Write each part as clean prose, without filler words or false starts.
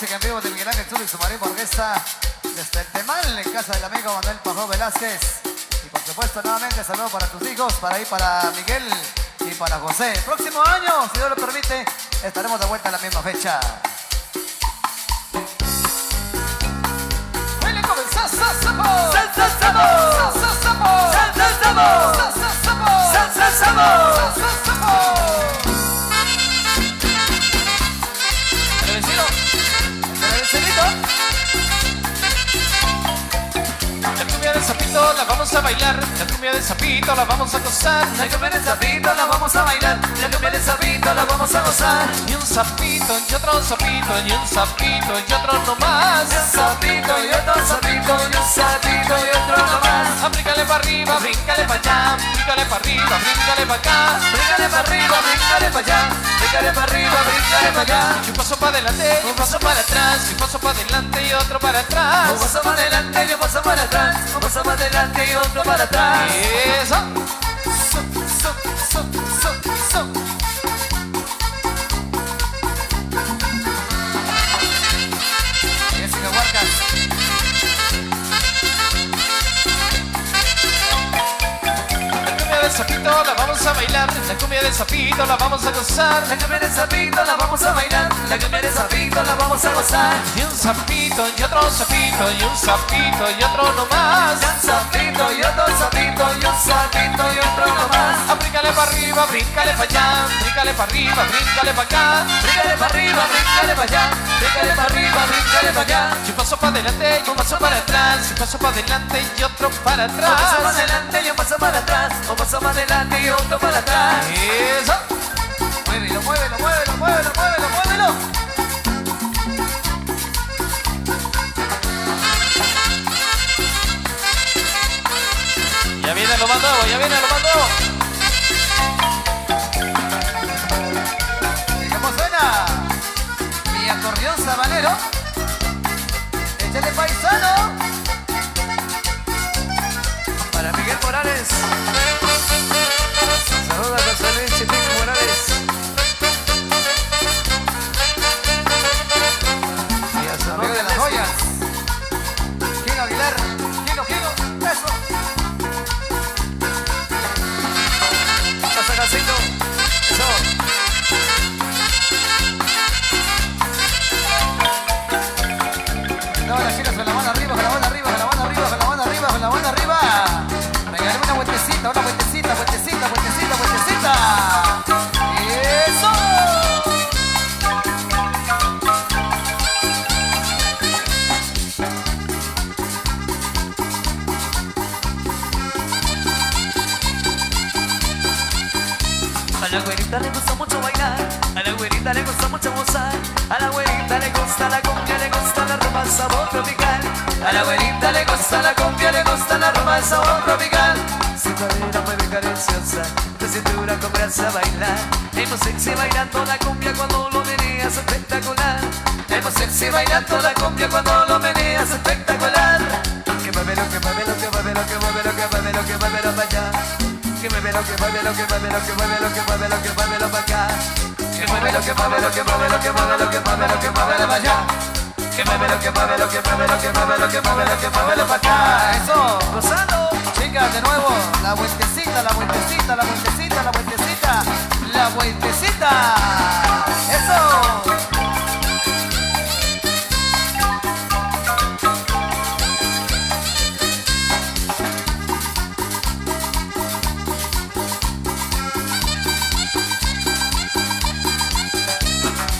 música en vivo de Miguel Ángel Zul y su marimba orquesta desde el Temal, en casa del amigo Manuel Pajó Velázquez. Y por supuesto, nuevamente, saludos para tus hijos, para ahí, para Miguel y para José. El próximo año, si Dios lo permite, estaremos de vuelta en la misma fecha. ¡Huele como el salsa sabor! ¡Salsa sabor! ¡Salsa sabor! ¡Salsa sabor! ¡Salsa sabor! ¡Salsa sabor! ¡Salsa sabor! ¿El vecino? ¿El vecinito? La cumbia del sapito la vamos a bailar, la cumbia del sapito la vamos a gozar, La cumbia del sapito la vamos a bailar, la cumbia del sapito la vamos a gozar. y un sapito y otro sapito y un sapito y otro no más. Y un sapito y otro sapito y un sapito y otro nomás. Abrícale para arriba, bríncale para allá, bríncale para arriba, bríncale para acá. Bríncale para arriba, bríncale para allá, bríncale para arriba, bríncale para allá. Y un paso para adelante, y un paso para atrás, y un paso para adelante y otro para atrás. Un paso para adelante y un paso para atrás, un paso para adelante y otro para atrás. Eso. Jessica Huarcas. La cumbia del sapito la vamos a bailar, la cumbia del sapito la vamos a gozar. La cumbia del sapito la vamos a bailar, la cumbia del sapito la vamos a gozar. Y un sapito y otro sapito y un sapito y otro no más. Y un sapito y otro sapito y un sapito y otro nomás. Abrícale para arriba, bríncale para allá, bríncale para arriba, bríncale para acá. Bríncale para arriba, bríncale para allá, bríncale para arriba, bríncale para allá. Y un paso para adelante y un paso para atrás, y un paso para adelante y otro para Un paso para atrás. adelante y un paso para atrás, un paso para adelante y otro para atrás. Eso. Muévelo, muévelo, muévelo, muévelo, muévelo, muévelo. Ya viene lo más nuevo, ya viene lo más nuevo. ¿Y cómo suena? Mi acordeón sabanero. Échale paisano. Para Miguel Morales. Saludos a José Luis Chitín Morales. Y a su amigo de las joyas. Kino Aguilar. Kino. Eso. Pasa Casito. Eso. No, las chicas con la mano arriba, con la mano arriba, con la mano arriba, con la mano arriba, con la mano arriba. Regálame una vueltecita, vueltecita. ¡Eso! A la güerita le gusta mucho bailar, a la güerita le gusta mucho gozar, a la güerita le gusta la cumbia, le gusta la rumba, el sabor tropical. A la güerita le gusta la cumbia, le gusta la rumba, el sabor tropical. Su cadera mueve cadenciosa, tu cintura comienza a bailar. Es muy sexy bailando la cumbia cuando lo meneas espectacular. Es muy sexy bailando la cumbia cuando lo meneas espectacular. Que mueve lo que mueve lo que mueve lo que mueve lo que mueve lo que mueve lo para allá. Que mueve lo que mueve lo que mueve lo que mueve lo que mueve lo que mueve lo para acá. Que mueve lo que mueve lo que mueve lo que mueve lo que mueve lo que mueve lo para allá. Que mueve lo que mueve lo que mueve lo que mueve lo que mueve lo que mueve lo para acá. Eso, gozando. Chicas, de nuevo, la vueltecita, la vueltecita, la vueltecita, la vueltecita, la vueltecita. Eso.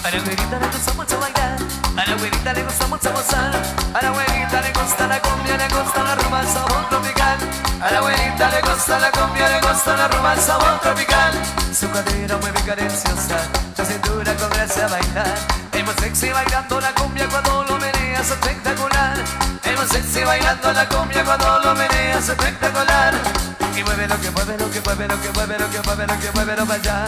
A la güerita le gusta mucho bailar, a la güerita le gusta mucho gozar, a la güerita le gusta la cumbia, le gusta la rumba, el sabor tropical. A la güerita le gusta la cumbia, le gusta la rumba, el sabor tropical. Su cadera mueve cadenciosa, la cintura comienza a bailar. Es muy sexy bailando la cumbia cuando lo meneas espectacular. Es muy sexy bailando la cumbia cuando lo meneas espectacular. Y mueve lo que mueve lo que mueve lo que mueve lo que mueve lo que mueve lo para allá.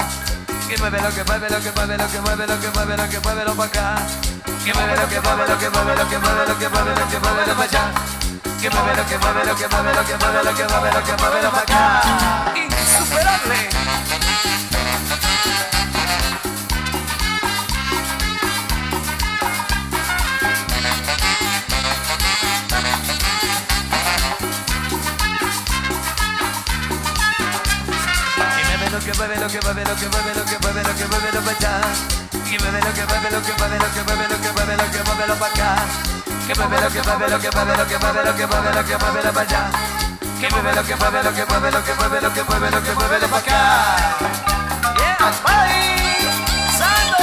Que mueve lo que mueve lo que mueve lo que mueve lo que mueve lo que mueve lo para acá. Que mueve lo que mueve lo que mueve lo que mueve lo que mueve lo que mueve lo para allá. Que mueve lo que mueve lo que mueve lo que mueve lo que mueve lo que mueve lo para acá. Insuperable. lo que mueve, lo que mueve, lo que mueve, lo que mueve, lo para allá. Que mueve lo que mueve, lo que mueve, lo que mueve, lo que mueve, lo que mueve, lo para acá. Que mueve lo que mueve, lo que mueve, lo que mueve, lo que mueve, lo que mueve, lo para allá. Que mueve lo que mueve, lo que mueve, lo que mueve, lo que mueve, lo que mueve, lo para acá. Yeah, bye, Santo.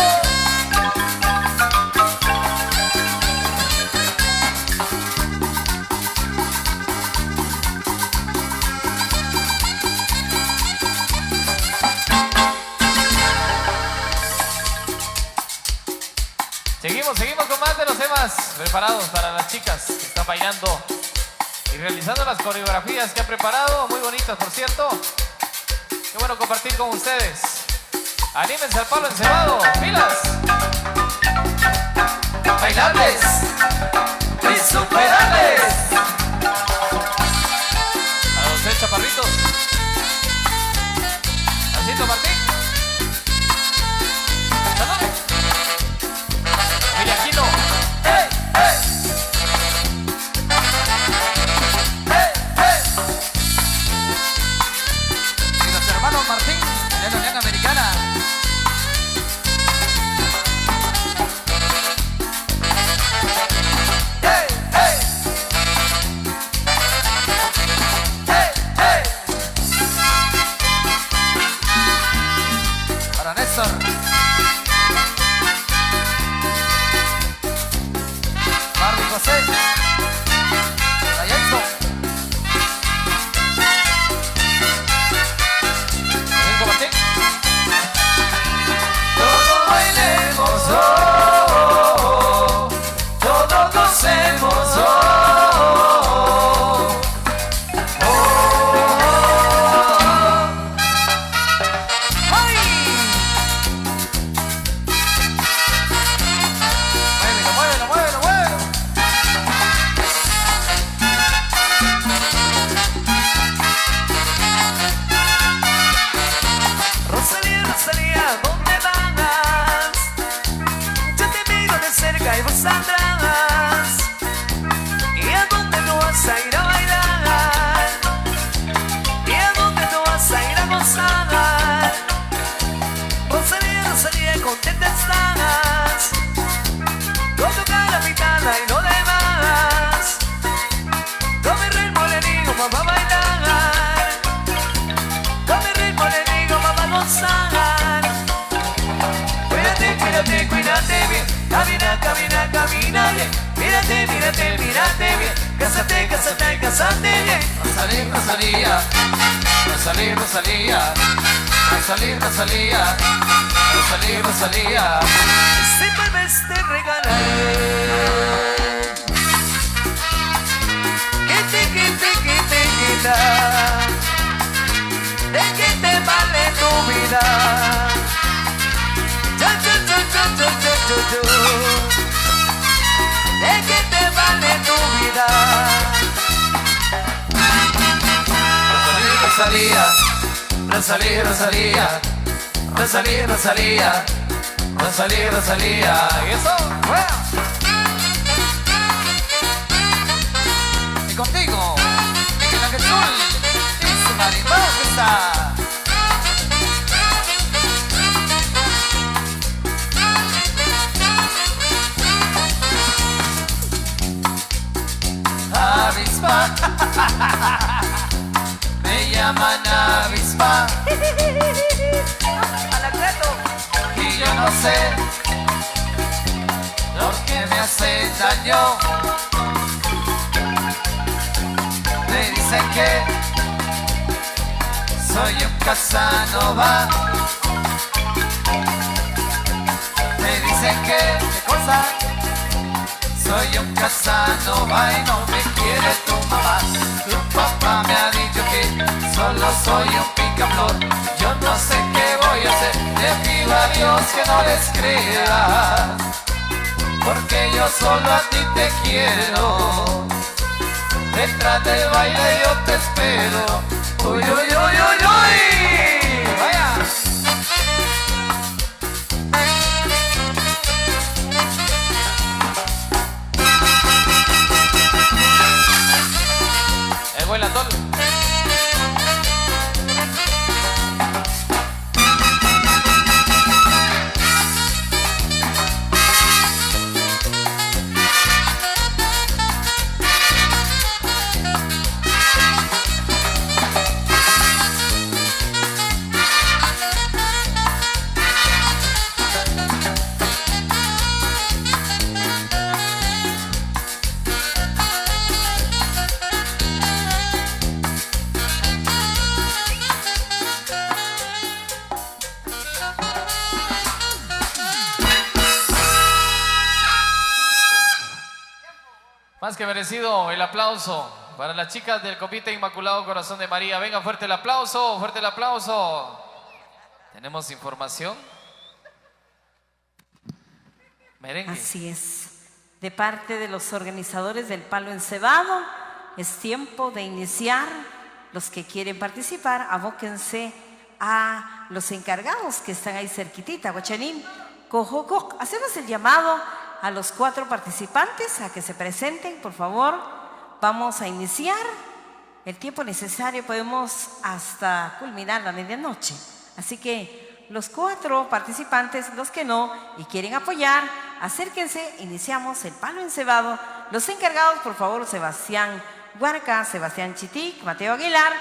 Seguimos con más de los temas preparados para las chicas que están bailando y realizando las coreografías que han preparado, muy bonitas por cierto. Qué bueno compartir con ustedes. Anímense al palo encebado, pilas. Bailables, insuperables. A los 6 chaparritos. Alcito Martín. Saludos. Familia Aquino. Hey, hey. Hey, hey. Y los hermanos Martín de la Unión Americana. Hey, hey. Hey, hey. Para Néstor. Marvin José. Dayenzo. Domingo Martín. Todos bailemos, oh, oh, oh. Todos gocemos, oh, oh, oh, oh. ¡Ay! Muévelo, muévelo, muévelo, muévelo. Rosalía, Rosalía, ¿dónde vas? Yo te miro de cerca y vos atrás. ¿Y a dónde tú vas a ir a bailar? ¿Y a dónde tú vas a ir a gozar? Rosalía, Rosalía, contenta estás con tu cara pintada y no demás. Con mi ritmo le digo, vamos a bailar. Con mi ritmo le digo, vamos a gozar. Cuídate, cuídate, cuídate bien. Camina, camina, camina bien. Mírate, mírate, mírate bien. Cásate, cásate, cásate bien. Rosalía, Rosalía. Rosalía, Rosalía. Rosalía, Rosalía. Rosalía, Rosalía. Si vuelves te regalaré. Que te quita. ¿De qué te vale tu vida? Yo. ¿De qué te vale tu vida? Rosalía, Rosalía. Rosalía, Rosalía. Rosalía, Rosalía. Rosalía, Rosalía. ¿Y eso? Bueno. Y contigo, Miguel Ángel Zul y su marimbao que está. Avispa. Me llaman avispa. Anacleto. Y yo no sé lo que me hace daño. Me dicen que soy un Casanova. Me dicen que, ¿qué cosa? Soy un Casanova y no me quiere tu mamá. Tu papá me ha dicho que solo soy un picaflor. Yo no sé qué voy a hacer, le pido a Dios que no les creas, porque yo solo a ti te quiero. Detrás del baile yo te espero. Uy, uy, uy, uy, uy. Vaya. El buen latón. Más que merecido el aplauso para las chicas del Convite Inmaculado Corazón de María. Venga, fuerte el aplauso, fuerte el aplauso. Tenemos información. Merengue. Así es. De parte de los organizadores del Palo Encebado, es tiempo de iniciar. Los que quieren participar, abóquense a los encargados que están ahí cerquitita. Guachanín, Cojococ. Hacemos el llamado a los 4 participantes a que se presenten, por favor. Vamos a iniciar. El tiempo necesario podemos hasta culminar la medianoche. Así que los 4 participantes, los que no y quieren apoyar, acérquense. Iniciamos el Palo Encebado. Los encargados, por favor, Sebastián Huarca, Sebastián Chitic, Mateo Aguilar,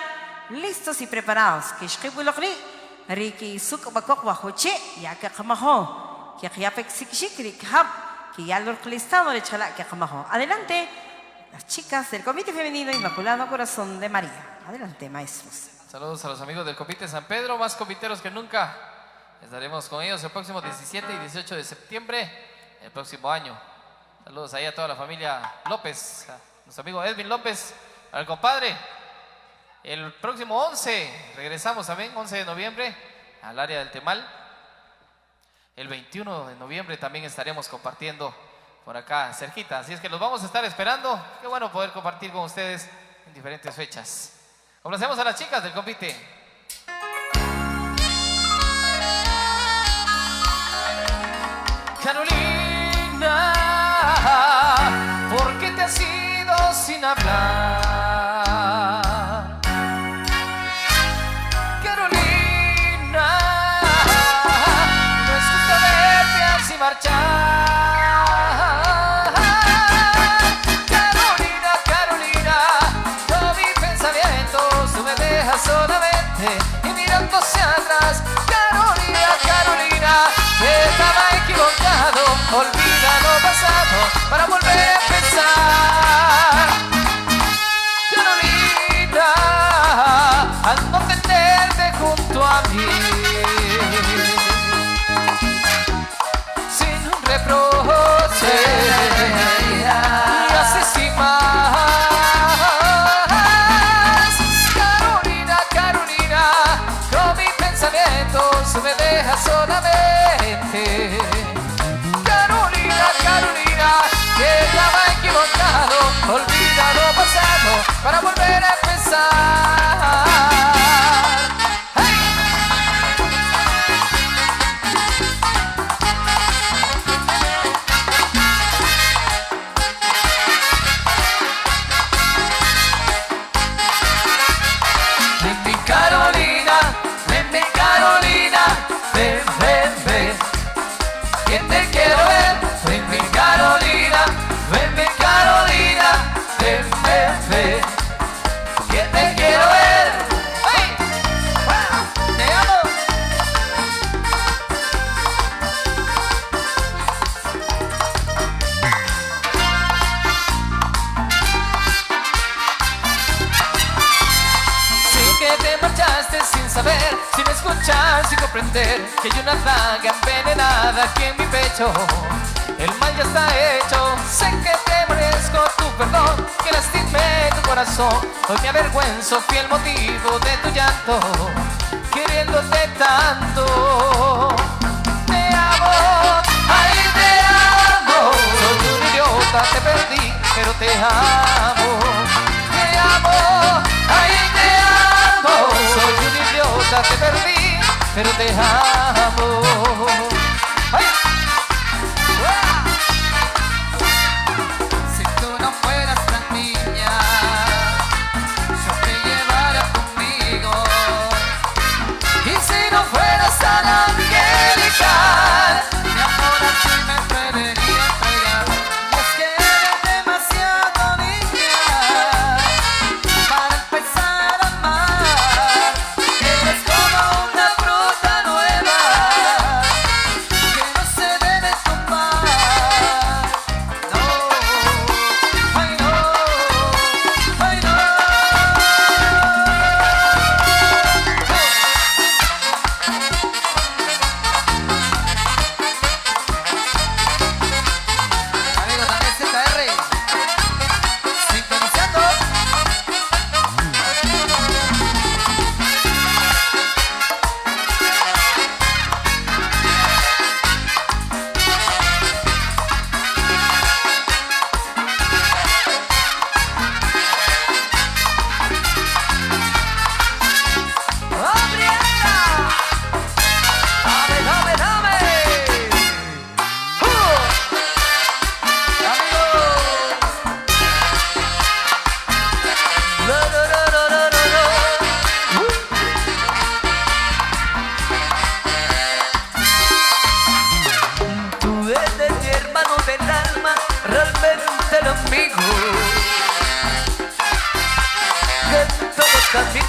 listos y preparados. Ricky Sukbakok Bajoche, Yaka Kamaho, Kiapek Sikshikri Khab, Kiyalor Listado de Chala Kamaho. Adelante, las chicas del Comité Femenino Inmaculado Corazón de María. Adelante, maestros. Saludos a los amigos del Convite San Pedro, más conviteros que nunca. Estaremos con ellos el próximo 17 y 18 de septiembre, el próximo año. Saludos ahí a toda la familia López, a nuestro amigo Edwin López, al compadre. El próximo 11, regresamos también, 11 de noviembre, al área del Temal. El 21 de noviembre también estaremos compartiendo por acá cerquita. Así es que los vamos a estar esperando. Qué bueno poder compartir con ustedes en diferentes fechas. Complacemos a las chicas del Convite. Carolina, ¿por qué te has ido sin hablar? Carolina, no es justo verte así marchar. Carolina, Carolina, todo mi pensamiento tú me dejas solamente y mirando hacia atrás. Carolina, Carolina, estaba equivocado, olvida lo pasado para volver a empezar. Carolina, al no tenerte junto a mí, sin un reproche, me haces y más. Carolina, Carolina, con mis pensamientos me dejas solamente. Carolina, Carolina, que estaba equivocado, olvida lo pasado para volver a empezar. ¡Hey! Ven, mi Carolina, ven, mi Carolina, ven, ven, ven, que te quiero ver. Ven, mi Carolina, ven, mi Carolina, ven, ven, ven, que te quiero ver. ¡Ay! ¡Te amo! Sí que te marchaste sin saber, sin escuchar, sin comprender que hay una daga envenenada aquí en mi pecho. El mal ya está hecho, sé que te merezco tu perdón, que lastimé tu corazón. Hoy me avergüenzo, fui el motivo de tu llanto, queriéndote tanto. Te amo, ay te amo, soy un idiota, te perdí, pero te amo. Te amo, ay te amo, soy un idiota, te perdí, pero te amo. ¡Ay! Si tú no fueras tan niña, yo te llevara conmigo. Y si no fueras tan angelical, Mi amor a ti me debería entregar. Es que eres demasiado niña para empezar a amar. Eres como una fruta nueva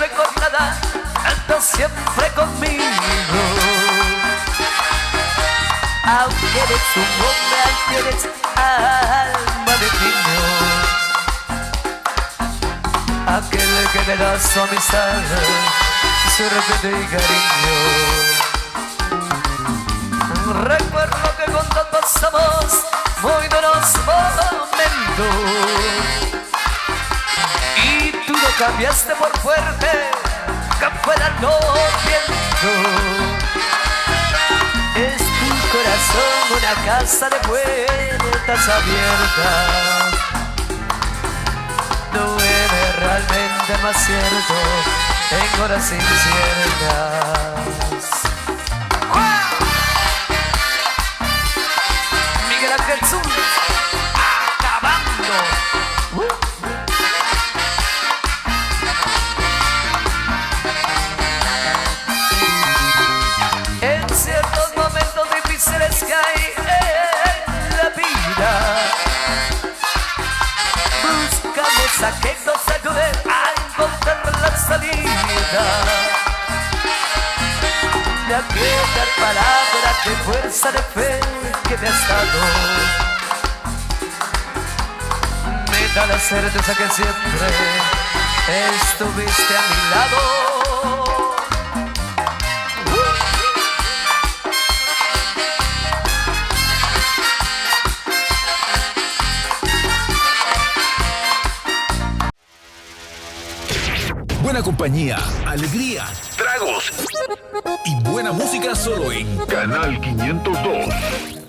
recordada, anda siempre conmigo. Aunque eres un hombre, aunque eres alma de niño, aquel que me da su amistad, su respeto y cariño. Recuerdo que juntos pasamos muy buenos momentos y tú lo cambiaste por fuerte, que fuera no viento. Es tu corazón una casa de puertas abiertas. No eres realmente más cierto en horas inciertas. Miguel Ángel Zul, acabando. En ciertos momentos difíciles que hay en la vida, buscamos a que nos ayude a encontrar la salida de aquella palabra de fuerza de fe que me has dado. Me da la certeza que siempre estuviste a mi lado. Buena compañía, alegría, tragos y buena música solo en Canal 502.